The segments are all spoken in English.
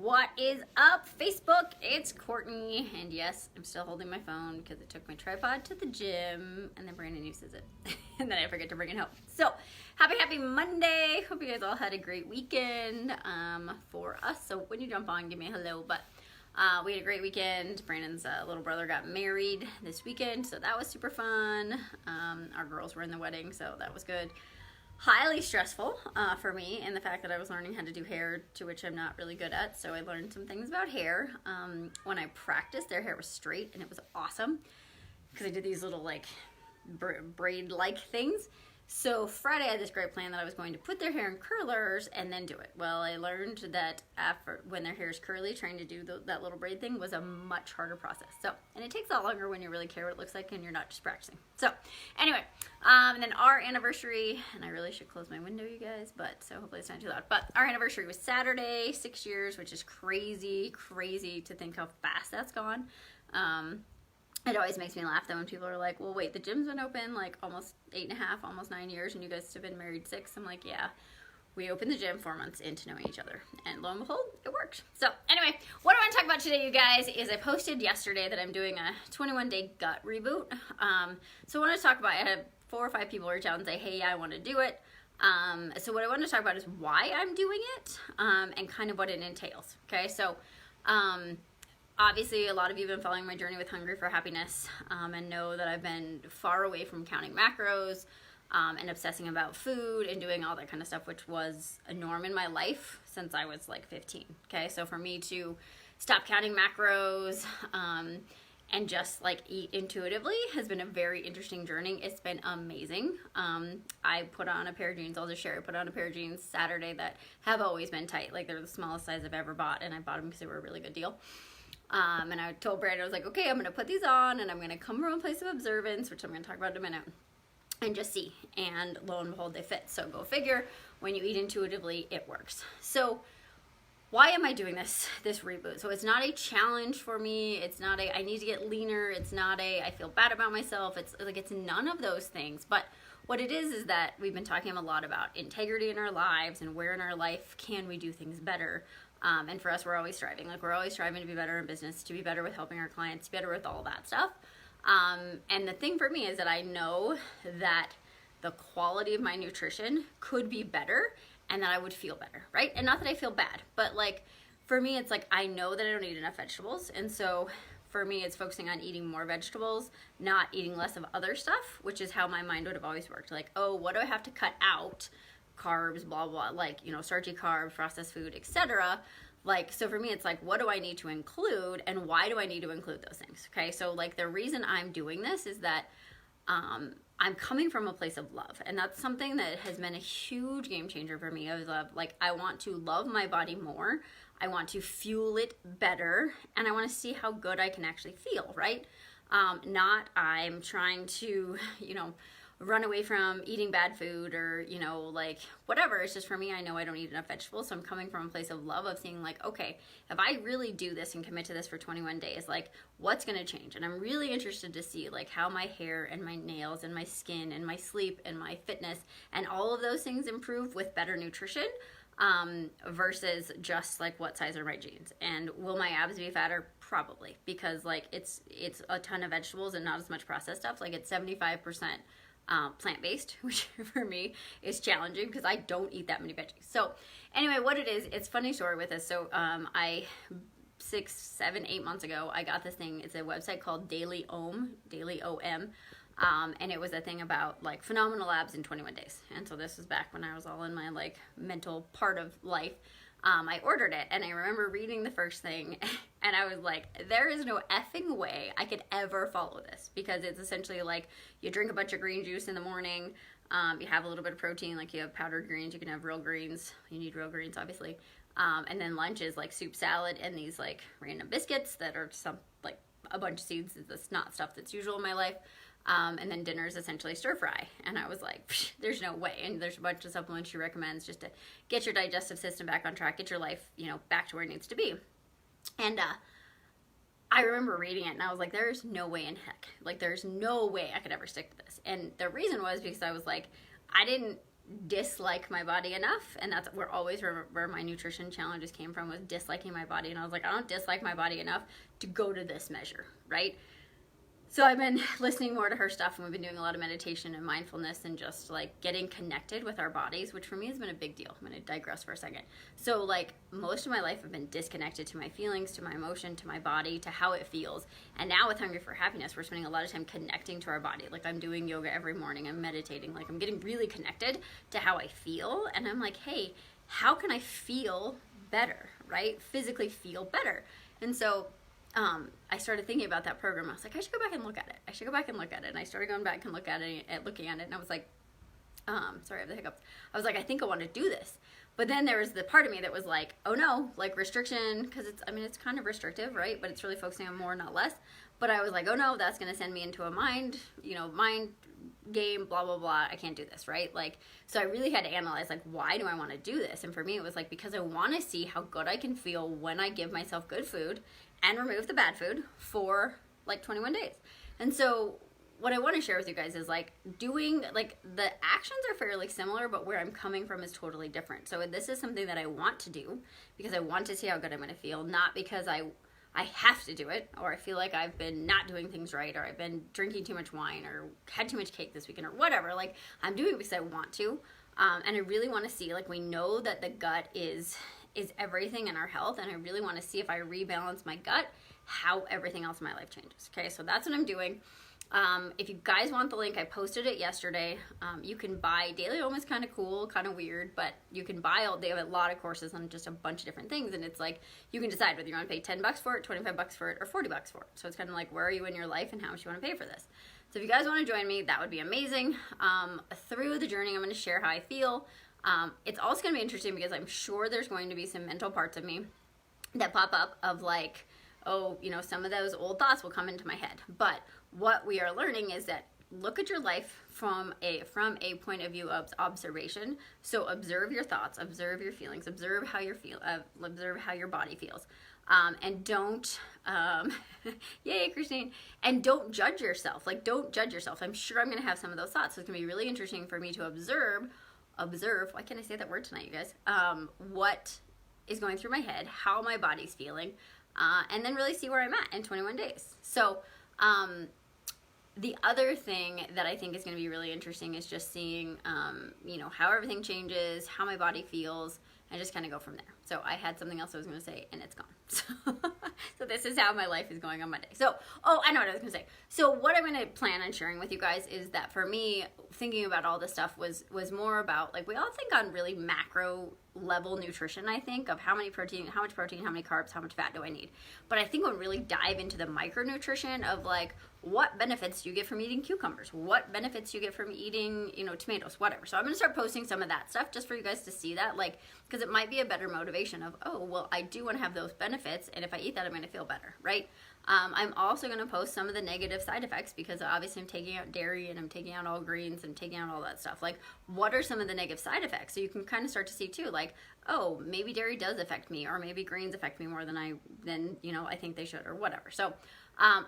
What is up, Facebook? It's Courtney, and yes, I'm still holding my phone because I took my tripod to the gym, and then Brandon uses it, and then I forget to bring it home. So, happy Monday! Hope you guys all had a great weekend for us. So when you jump on, give me a hello. But we had a great weekend. Brandon's little brother got married this weekend, so that was super fun. Our girls were in the wedding, so that was good. Highly stressful for me, and the fact that I was learning how to do hair, to which I'm not really good at, so I learned some things about hair. When I practiced, their hair was straight, and it was awesome, because I did these little, like, braid-like things. So Friday, I had this great plan that I was going to put their hair in curlers and then do it. Well, I learned that when their hair is curly, trying to do that little braid thing was a much harder process. So, and it takes a lot longer when you really care what it looks like and you're not just practicing. So, anyway, and then our anniversary, and I really should close my window, you guys, but so hopefully it's not too loud. But our anniversary was Saturday, 6 years, which is crazy to think how fast that's gone. It always makes me laugh though when people are like, well, wait, the gym's been open like almost 8.5, almost 9 years, and you guys have been married 6. I'm like, yeah, we opened the gym 4 months into knowing each other, and lo and behold, it worked. So anyway, what I want to talk about today, you guys, is I posted yesterday that I'm doing a 21-day gut reboot. So I want to talk about, I had 4 or 5 people reach out and say, hey, yeah, I want to do it. So what I want to talk about is why I'm doing it, and kind of what it entails. Okay, so obviously, a lot of you have been following my journey with Hungry for Happiness, and know that I've been far away from counting macros and obsessing about food and doing all that kind of stuff, which was a norm in my life since I was like 15. Okay, so for me to stop counting macros and just like eat intuitively has been a very interesting journey. It's been amazing. I put on a pair of jeans, I'll just share, I put on a pair of jeans Saturday that have always been tight. Like they're the smallest size I've ever bought, and I bought them because they were a really good deal. And I told Brandon, I was like, okay, I'm going to put these on, and I'm going to come from a place of observance, which I'm going to talk about in a minute, and just see. And lo and behold, they fit. So go figure, when you eat intuitively, it works. So why am I doing this reboot? So it's not a challenge for me. It's not a, I need to get leaner. It's not a, I feel bad about myself. It's like, it's none of those things. But what it is that we've been talking a lot about integrity in our lives and where in our life can we do things better. And for us, we're always striving. Like, we're always striving to be better in business, to be better with helping our clients, to be better with all that stuff. And the thing for me is that I know that the quality of my nutrition could be better and that I would feel better, right? And not that I feel bad, but like, for me, it's like, I know that I don't eat enough vegetables. And so for me, it's focusing on eating more vegetables, not eating less of other stuff, which is how my mind would have always worked. Like, oh, what do I have to cut out? Carbs, blah, blah, like, you know, starchy carbs, processed food, etc. Like, so for me, it's like, what do I need to include, and why do I need to include those things? Okay, so like, the reason I'm doing this is that I'm coming from a place of love, and that's something that has been a huge game changer for me. Of love, like, I want to love my body more, I want to fuel it better, and I want to see how good I can actually feel, right? Not I'm trying to, you know, run away from eating bad food, or, you know, like, whatever. It's just, for me, I know I don't eat enough vegetables, so I'm coming from a place of love, of seeing like, okay, if I really do this and commit to this for 21 days, like, what's going to change? And I'm really interested to see like how my hair and my nails and my skin and my sleep and my fitness and all of those things improve with better nutrition, versus just like, what size are my jeans? And will my abs be fatter? Probably, because like, it's a ton of vegetables and not as much processed stuff. Like, it's 75% plant-based, which for me is challenging because I don't eat that many veggies. So anyway, what it is, it's a funny story with this. So I 6, 7, 8 months ago, I got this thing. It's a website called Daily OM, and it was a thing about like phenomenal abs in 21 days. And so this was back when I was all in my like mental part of life. I ordered it, and I remember reading the first thing, and I was like, there is no effing way I could ever follow this, because it's essentially like, you drink a bunch of green juice in the morning, you have a little bit of protein, like you have powdered greens, you can have real greens, you need real greens obviously, and then lunch is like soup, salad, and these like random biscuits that are some, like a bunch of seeds. That's not stuff that's usual in my life. And then dinner is essentially stir fry. And I was like, there's no way. And there's a bunch of supplements she recommends just to get your digestive system back on track, get your life, you know, back to where it needs to be. And I remember reading it, and I was like, there's no way in heck. Like, there's no way I could ever stick to this. And the reason was because I was like, I didn't dislike my body enough, and that's where my nutrition challenges came from, was disliking my body. And I was like, I don't dislike my body enough to go to this measure, right? So I've been listening more to her stuff, and we've been doing a lot of meditation and mindfulness and just like getting connected with our bodies, which for me has been a big deal. I'm going to digress for a second. So like most of my life I've been disconnected to my feelings, to my emotion, to my body, to how it feels. And now with Hungry for Happiness, we're spending a lot of time connecting to our body. Like I'm doing yoga every morning, I'm meditating, like I'm getting really connected to how I feel. And I'm like, hey, how can I feel better, right? Physically feel better. And so I started thinking about that program. I was like, I should go back and look at it. And I started going back and looking at it, and I was like, sorry, I have the hiccups. I was like, I think I want to do this. But then there was the part of me that was like, oh no, like restriction, because it's kind of restrictive, right? But it's really focusing on more, not less. But I was like, oh no, that's going to send me into a mind game, blah, blah, blah. I can't do this, right? Like, so I really had to analyze, like, why do I want to do this? And for me, it was like, because I want to see how good I can feel when I give myself good food and remove the bad food for like 21 days. And so what I want to share with you guys is like doing, like the actions are fairly similar, but where I'm coming from is totally different. So this is something that I want to do because I want to see how good I'm going to feel, not because I have to do it, or I feel like I've been not doing things right, or I've been drinking too much wine, or had too much cake this weekend, or whatever. Like I'm doing it because I want to, and I really want to see, like we know that the gut is everything in our health, and I really want to see if I rebalance my gut, how everything else in my life changes. Okay, so that's what I'm doing. If you guys want the link, I posted it yesterday. You can buy Daily Home is kind of cool, kind of weird, but you can buy they have a lot of courses on just a bunch of different things, and it's like you can decide whether you want to pay $10 for it, $25 for it, or $40 for it. So it's kind of like, where are you in your life and how much you want to pay for this. So if you guys want to join me, that would be amazing. Through the journey, I'm going to share how I feel. It's also going to be interesting because I'm sure there's going to be some mental parts of me that pop up of like, oh, some of those old thoughts will come into my head. But what we are learning is that look at your life from a point of view of observation. So observe your thoughts, observe your feelings, observe how observe how your body feels. And don't, yay, Christine, and don't judge yourself. Like, don't judge yourself. I'm sure I'm going to have some of those thoughts. So it's going to be really interesting for me to observe, why can't I say that word tonight, you guys? What is going through my head, how my body's feeling, and then really see where I'm at in 21 days. So, the other thing that I think is going to be really interesting is just seeing, how everything changes, how my body feels, and just kind of go from there. So I had something else I was going to say, and it's gone. So this is how my life is going on Monday. So, I know what I was going to say. So what I'm going to plan on sharing with you guys is that for me, thinking about all this stuff was more about, like, we all think on really macro level nutrition, I think, of how much protein, how many carbs, how much fat do I need. But I think when we really dive into the micronutrition of like, what benefits do you get from eating cucumbers? What benefits do you get from eating, tomatoes, whatever. So I'm going to start posting some of that stuff just for you guys to see that, like, because it might be a better motivation of, oh, well, I do want to have those benefits, and if I eat that, I'm going to feel better, right? I'm also going to post some of the negative side effects because obviously I'm taking out dairy and I'm taking out all greens and taking out all that stuff. Like, what are some of the negative side effects? So you can kind of start to see too, like, oh, maybe dairy does affect me, or maybe greens affect me more than I think they should, or whatever. So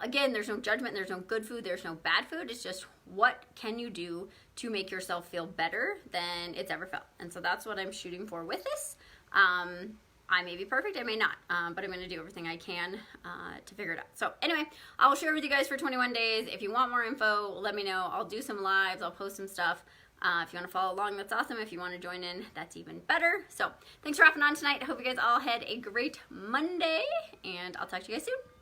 again, there's no judgment, there's no good food, there's no bad food. It's just, what can you do to make yourself feel better than it's ever felt? And so that's what I'm shooting for with this. I may be perfect, I may not, but I'm going to do everything I can to figure it out. So anyway, I'll share with you guys for 21 days. If you want more info, let me know. I'll do some lives, I'll post some stuff. If you want to follow along, that's awesome. If you want to join in, that's even better. So thanks for hopping on tonight. I hope you guys all had a great Monday, and I'll talk to you guys soon.